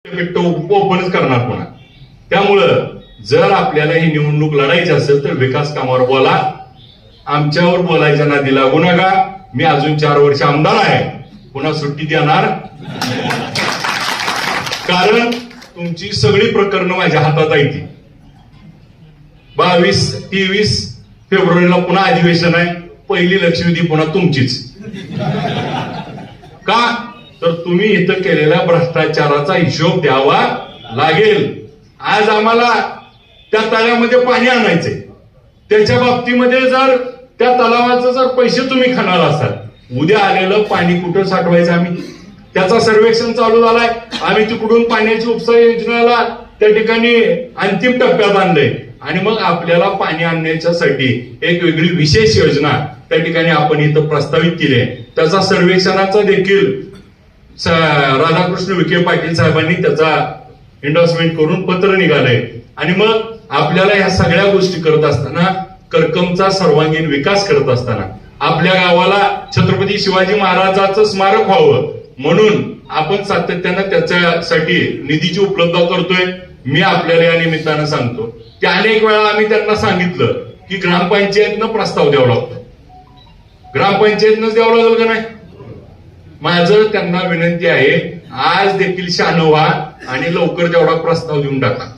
ओपनच करणार पुन्हा. त्यामुळं जर आपल्याला ही निवडणूक लढायची असेल तर विकास कामावर बोला, आमच्यावर बोलायच्या नादी लागू नका. मी अजून 4 वर्ष आमदार आहे, पुन्हा सुट्टी देणार कारण तुमची सगळी प्रकरणं माझ्या हातात आहे. ती 22-23 फेब्रुवारीला पुन्हा अधिवेशन आहे. पहिली लक्षवेधी पुन्हा तुमचीच. का तर तुम्ही इथं केलेल्या भ्रष्टाचाराचा हिशोब द्यावा लागेल. आज आम्हाला त्या तळ्यामध्ये पाणी आणायचंय, त्याच्या बाबतीमध्ये जर त्या तलावाचं जर पैसे तुम्ही खाणार असाल, उद्या आलेलं पाणी कुठं साठवायचं आम्ही त्याचा सर्वेक्षण चालू झालाय. आम्ही तिकडून पाण्याची उपसा योजनेला त्या ठिकाणी अंतिम टप्प्यात आणलंय आणि मग आपल्याला पाणी आणण्याच्यासाठी एक वेगळी विशेष योजना त्या ठिकाणी आपण इथं प्रस्तावित केली आहे. त्याचा सर्वेक्षणाचा देखील राधाकृष्ण विखे पाटील साहेबांनी त्याचा एंडोर्समेंट करून पत्र निघालंय. आणि मग आपल्याला ह्या सगळ्या गोष्टी करत असताना, करकमचा सर्वांगीण विकास करत असताना, आपल्या गावाला छत्रपती शिवाजी महाराजांचं स्मारक व्हावं म्हणून आपण सातत्यानं त्याच्यासाठी निधीची उपलब्धता करतोय. मी आपल्याला या निमित्तानं सांगतो की अनेक वेळा आम्ही त्यांना सांगितलं की ग्रामपंचायतनं प्रस्ताव द्यावा लागतो, ग्रामपंचायतनंच द्यावं लागेल का नाही. माझं त्यांना विनंती आहे, आज देखील शान व्हा आणि लवकर तेवढा प्रस्ताव देऊन टाका.